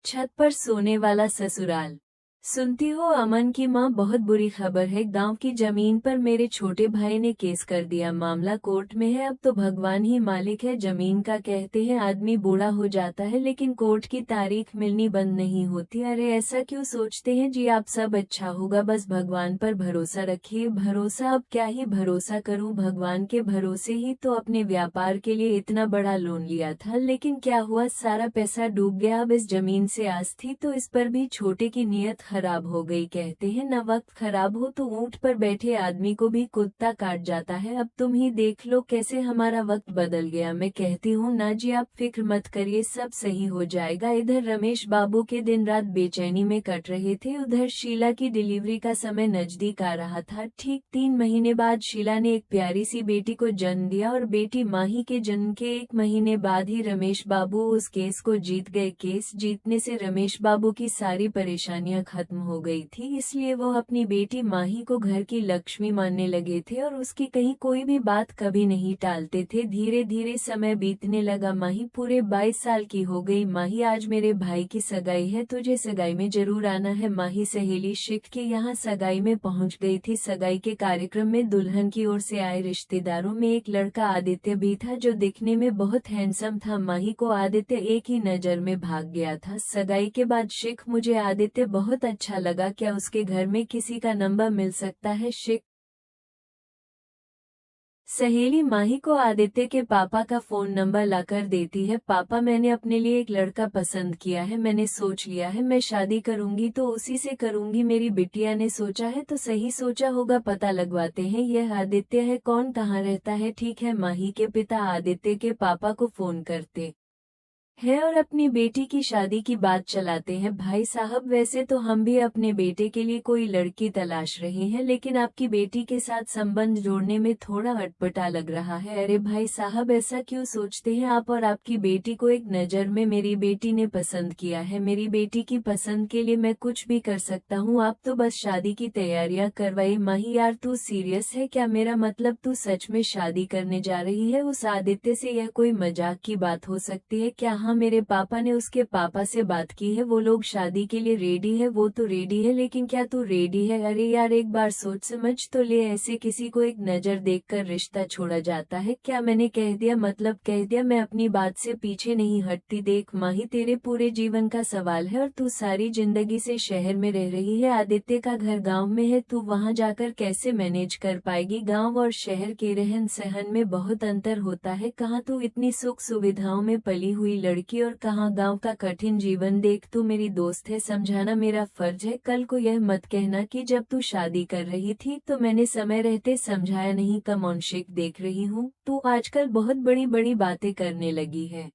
छत पर सोने वाला ससुराल। सुनती हो अमन की माँ, बहुत बुरी खबर है। गांव की जमीन पर मेरे छोटे भाई ने केस कर दिया। मामला कोर्ट में है। अब तो भगवान ही मालिक है जमीन का। कहते हैं आदमी बूढ़ा हो जाता है लेकिन कोर्ट की तारीख मिलनी बंद नहीं होती। अरे ऐसा क्यों सोचते हैं जी आप? सब अच्छा होगा, बस भगवान पर भरोसा रखिए। भरोसा, अब क्या ही भरोसा करूं। भगवान के भरोसे ही तो अपने व्यापार के लिए इतना बड़ा लोन लिया था, लेकिन क्या हुआ, सारा पैसा डूब गया। अब इस जमीन से आस थी तो इस पर भी छोटे की नीयत खराब हो गई। कहते हैं ना, वक्त खराब हो तो ऊंट पर बैठे आदमी को भी कुत्ता काट जाता है। अब तुम ही देख लो कैसे हमारा वक्त बदल गया। मैं कहती हूँ ना जी आप फिक्र मत करिए, सब सही हो जाएगा। इधर रमेश बाबू के दिन रात बेचैनी में कट रहे थे, उधर शीला की डिलीवरी का समय नजदीक आ रहा था। ठीक 3 महीने बाद शीला ने एक प्यारी सी बेटी को जन्म दिया और बेटी माही के जन्म के 1 महीने बाद ही रमेश बाबू उस केस को जीत गए। केस जीतने से रमेश बाबू की सारी परेशानियां खत्म हो गई थी, इसलिए वो अपनी बेटी माही को घर की लक्ष्मी मानने लगे थे और उसकी कहीं कोई भी बात कभी नहीं टालते थे। धीरे धीरे समय बीतने लगा। माही पूरे 22 साल की हो गई। माही, आज मेरे भाई की सगाई है, तुझे सगाई में जरूर आना है। माही सहेली शिख के यहाँ सगाई में पहुंच गई थी। सगाई के कार्यक्रम में दुल्हन की ओर से आए रिश्तेदारों में एक लड़का आदित्य भी था, जो दिखने में बहुत हैंडसम था। माही को आदित्य एक ही नजर में भाग गया था। सगाई के बाद शिख, मुझे आदित्य बहुत अच्छा लगा, क्या उसके घर में किसी का नंबर मिल सकता है? शिख सहेली माही को आदित्य के पापा का फोन नंबर लाकर देती है। पापा, मैंने अपने लिए एक लड़का पसंद किया है, मैंने सोच लिया है, मैं शादी करूंगी तो उसी से करूंगी। मेरी बिटिया ने सोचा है तो सही सोचा होगा, पता लगवाते हैं। यह आदित्य है, कौन, कहाँ रहता है? ठीक है। माही के पिता आदित्य के पापा को फोन करते है और अपनी बेटी की शादी की बात चलाते हैं। भाई साहब, वैसे तो हम भी अपने बेटे के लिए कोई लड़की तलाश रहे हैं, लेकिन आपकी बेटी के साथ संबंध जोड़ने में थोड़ा अटपटा लग रहा है। अरे भाई साहब, ऐसा क्यों सोचते हैं आप? और आपकी बेटी को एक नज़र में मेरी बेटी ने पसंद किया है। मेरी बेटी की पसंद के लिए मैं कुछ भी कर सकता हूँ, आप तो बस शादी की तैयारियां करवाई। माही यार, तू सीरियस है क्या? मेरा मतलब तू सच में शादी करने जा रही है उस आदित्य से? यह कोई मजाक की बात हो सकती है क्या? हाँ, मेरे पापा ने उसके पापा से बात की है, वो लोग शादी के लिए रेडी है। वो तो रेडी है, लेकिन क्या तू रेडी है? अरे यार, एक बार सोच समझ तो ले, ऐसे किसी को एक नजर देखकर रिश्ता छोड़ा जाता है क्या? मैंने कह दिया, मतलब कह दिया, मैं अपनी बात से पीछे नहीं हटती। देख माही, तेरे पूरे जीवन का सवाल है और तू सारी जिंदगी से शहर में रह रही है। आदित्य का घर गाँव में है, तू वहाँ जाकर कैसे मैनेज कर पाएगी? गाँव और शहर के रहन सहन में बहुत अंतर होता है। कहाँ तू इतनी सुख सुविधाओं में पली हुई लड़की और कहाँ गांव का कठिन जीवन। देख, तू मेरी दोस्त है, समझाना मेरा फर्ज है। कल को यह मत कहना कि जब तू शादी कर रही थी तो मैंने समय रहते समझाया नहीं। कम ऑन शिक, देख रही हूँ तू आजकल बहुत बड़ी बड़ी बातें करने लगी है।